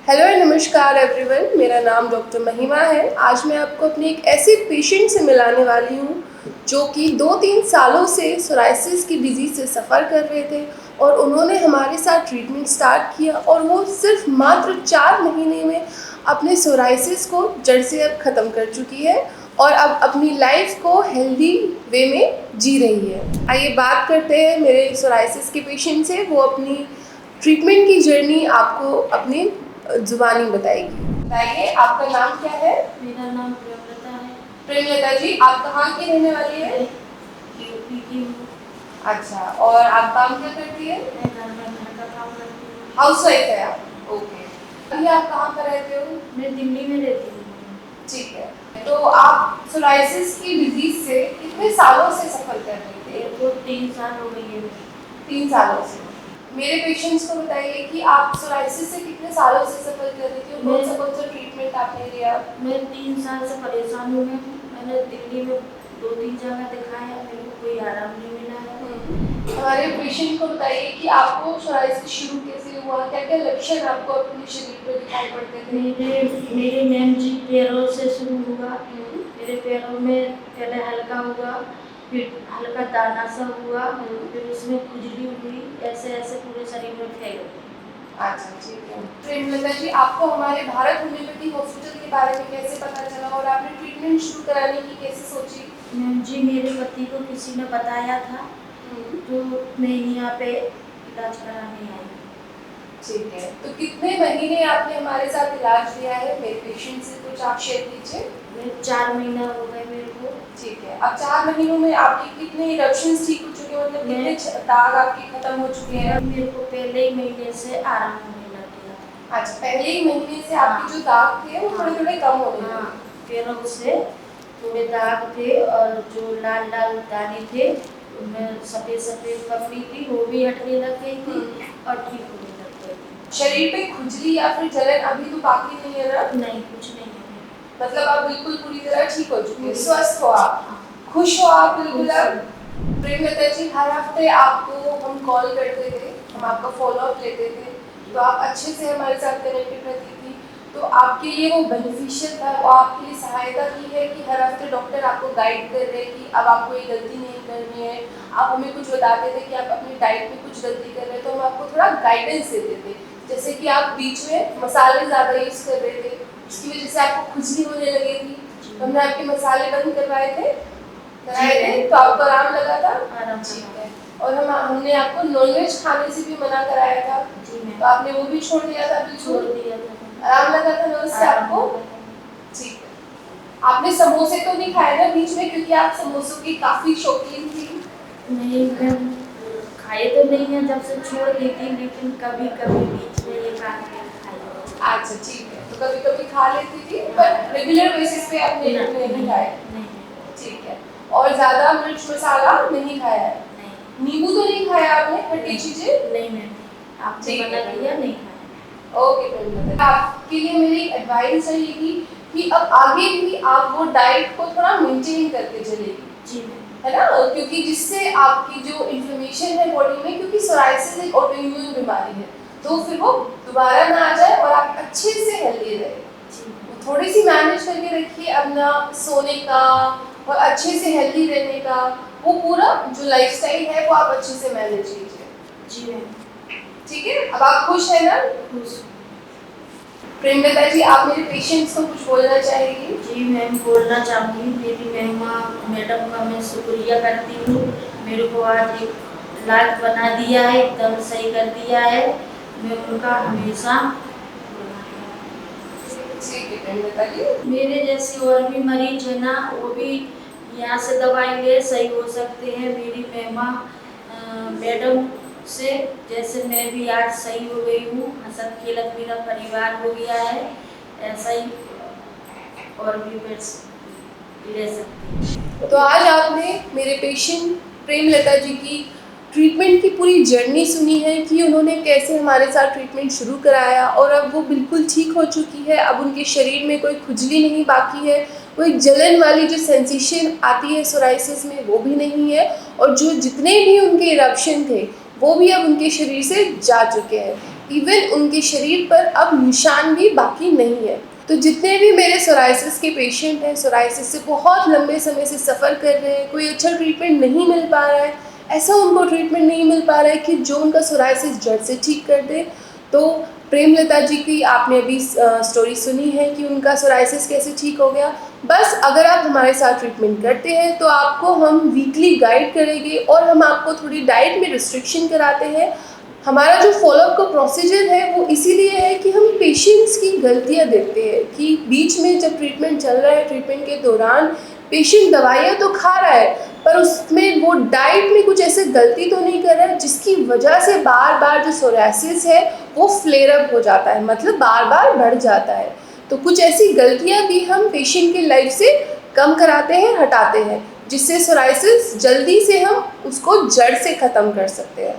Hello and नमस्कार everyone, मेरा नाम डॉक्टर महिमा है। आज मैं आपको अपने एक ऐसे पेशेंट से मिलाने वाली हूँ जो कि 2-3 सालों से सोराइसिस की डिजीज़ से सफ़र कर रहे थे और उन्होंने हमारे साथ ट्रीटमेंट स्टार्ट किया और वो सिर्फ मात्र 4 महीने में अपने सोराइसिस को जड़ से अब ख़त्म कर चुकी है और अब अपनी लाइफ को हेल्दी वे में जी रही है। आइए बात करते हैं मेरे सोराइसिस के पेशेंट से। वो अपनी ट्रीटमेंट की जर्नी आपको अपनी जुबानी बताएगी। बताइए, आपका नाम क्या है? मेरा नाम प्रेमलता है। प्रेमलता जी, आप कहाँ की रहने वाली है? यूपी की हूँ। अच्छा, और आप काम क्या करती है? मैं घर का काम करती हूँ। हाउसवाइफ है आप? ओके। अभी आप कहाँ पर रहते हो? मैं दिल्ली में रहती हूँ। ठीक है। तो आप सोराइसिस की डिजीज से कितने सालों से सफ़र कर रहे थे? मेरे को 3 साल हो गई है। 3 सालों से। मेरे पेशेंट्स को बताइए कि आप सोराइसिस से कितने सालों से सफ़र कर रही थी और कौन सा ट्रीटमेंट आपने लिया? मैं 3 साल से परेशान हूँ। मैंने दिल्ली में 2-3 जगह दिखाया, मेरे को कोई आराम नहीं मिला है। हमारे पेशेंट को बताइए कि आपको सोराइसिस शुरू कैसे हुआ, क्या-क्या लक्षण आपको अपने शरीर पर दिखाई पड़ते थे? मेरे मैम जी पैरों से शुरू हुआ। मेरे पैरों में पहले हल्का हुआ, फिर हल्का दाना सा हुआ, फिर उसमें खुजली हुई, ऐसे ऐसे पूरे शरीर में फैल गई। अच्छा, ठीक है। प्रेमलता जी, आपको हमारे भारत होम्योपैथी हॉस्पिटल के बारे में कैसे पता चला और आपने ट्रीटमेंट शुरू कराने की कैसे सोची? मैम जी, मेरे पति को किसी ने बताया था, तो मैं यहाँ पे इलाज कराने आई। ठीक है। तो कितने महीने आपने हमारे साथ इलाज लिया है? मेरे पेशेंट से कुछ आप शेयर कीजिए। मैं 4 महीना हो गए मेरे को। ठीक है। अब 4 महीनों में आपके कितने इरप्शंस ठीक हो चुके हैं, मतलब कितने दाग आपके खत्म हो चुके हैं? मेरे को पहले ही महीने से आराम होने लग गया था। अच्छा, पहले ही महीने से आपके जो दाग थे वो थोड़े-थोड़े कम होने लगे। पैरों से थोड़े दाग थे और जो लाल लाल दाने थे, उनमें सफ़ेद सफ़ेद पपड़ी थी, वो भी हटने लग गई थी और ठीक होने लग गई थी। शरीर पे खुजली या फिर जलन अभी तो बाकी नहीं है ना? नहीं, कुछ नहीं है। मतलब आप बिल्कुल पूरी तरह ठीक हो चुके हैं, स्वस्थ हो आप, खुश हो आप बिल्कुल अब? प्रेमलता जी, हर हफ्ते आपको हम कॉल करते थे, हम आपका फॉलोअप लेते थे, तो आप अच्छे से हमारे साथ कनेक्टेड रहती थी। तो आपके लिए वो बेनिफिशियल था, वो आपके लिए सहायता की है कि हर हफ्ते डॉक्टर आपको गाइड कर रहे हैं कि अब आपको ये गलती नहीं करनी है। आप हमें कुछ बताते थे कि आप अपनी डाइट में कुछ गलती कर रहे हैं, तो हम आपको थोड़ा गाइडेंस देते थे। जैसे कि आप बीच में मसाले ज़्यादा यूज़ कर रहे थे, उसकी वजह से आपको खुजली होने लगी थी, तो हमने आपके मसाले बंद कराए थे, तो आपको आराम लगा था? आराम। ठीक है। और हमने आपको नॉनवेज खाने से भी मना कराया था, तो आपने वो भी छोड़ दिया था? छोड़ दिया था। आराम लगा था ना उससे आपको? ठीक है। आपने समोसे तो नहीं खाए ना बीच में, क्योंकि आप समोसों की काफ़ी शौकीन थी? नहीं, मैं खाए तो नहीं है जब से छोड़ दी थी, लेकिन कभी कभी बीच में ये खा खाई। अच्छा, ठीक है। तो कभी कभी खा लेती थी, पर रेगुलर बेसिस पे आपने नहीं खाए? ठीक है। और ज़्यादा मिर्च मसाला नहीं खाया है? नींबू तो नहीं खाया आपने, खट्टी चीज़ें? नहीं मैम, आपने मना किया, नहीं खाया। ओके प्रेमलता, आपके लिए मेरी एडवाइस रहेगी कि अब आगे भी आप वो डाइट को थोड़ा मेंटेन करके चलेगी। जी मैम। है ना? क्योंकि जिससे आपकी जो इन्फ्लेमेशन है बॉडी में, क्योंकि सोराइसिस एक ऑटोइम्यून बीमारी है, तो फिर वो दोबारा ना आ जाए और आप अच्छे से हेल्दी रहे। थोड़ी सी मैनेज करके रखिए अपना सोने का और अच्छे से हेल्दी रहने का, वो पूरा जो लाइफस्टाइल है वो आप अच्छे से मैनेज कीजिए। जी मैम। ठीक है? अब आप खुश हैं ना? खुश। प्रेमलता जी, आप मेरे पेशेंट्स को कुछ बोलना चाहेंगी? जी मैम, बोलना चाहूँगी, मेरी मैडम का मैं शुक्रिया करती हूँ। मेरे को आज एक इलाज बना दिया है, एकदम सही कर दिया है। मैं उनका हमेशा मेरे जैसे और भी मरीज है ना, वो भी यहाँ से दवाई ले सही हो सकते हैं। मेरी मैडम से जैसे मैं भी आज सही हो गई हूँ, हंसत खेलत मेरा परिवार हो गया है, ऐसा ही और भी ले सकती हैं। तो आज आपने मेरे पेशेंट प्रेमलता जी की ट्रीटमेंट की पूरी जर्नी सुनी है कि उन्होंने कैसे हमारे साथ ट्रीटमेंट शुरू कराया और अब वो बिल्कुल ठीक हो चुकी है। अब उनके शरीर में कोई खुजली नहीं बाकी है, वो एक जलन वाली जो सेंसेशन आती है सोराइसिस में वो भी नहीं है, और जो जितने भी उनके इरप्शन थे वो भी अब उनके शरीर से जा चुके हैं। इवन उनके शरीर पर अब निशान भी बाकी नहीं है। तो जितने भी मेरे सोराइसिस के पेशेंट हैं, सोराइसिस से बहुत लंबे समय से सफ़र कर रहे हैं, कोई अच्छा ट्रीटमेंट नहीं मिल पा रहा है, ऐसा उनको ट्रीटमेंट नहीं मिल पा रहा है कि जो उनका सोराइसिस जड़ से ठीक कर दे। तो प्रेमलता जी की आपने अभी स्टोरी सुनी है कि उनका सोराइसिस कैसे ठीक हो गया। बस अगर आप हमारे साथ ट्रीटमेंट करते हैं तो आपको हम वीकली गाइड करेंगे और हम आपको थोड़ी डाइट में रिस्ट्रिक्शन कराते हैं। हमारा जो फॉलोअप का प्रोसीजर है वो इसीलिए है कि हम पेशेंट्स की गलतियां देखते हैं कि बीच में जब ट्रीटमेंट चल रहा है, ट्रीटमेंट के दौरान पेशेंट दवाइयाँ तो खा रहा है पर उसमें वो डाइट में कुछ ऐसे गलती तो नहीं कर रहा है जिसकी वजह से बार बार जो सोराइसिस है वो फ्लेयर अप हो जाता है, मतलब बार बार बढ़ जाता है। तो कुछ ऐसी गलतियाँ भी हम पेशेंट की लाइफ से कम कराते हैं, हटाते हैं, जिससे सोराइसिस जल्दी से हम उसको जड़ से ख़त्म कर सकते हैं।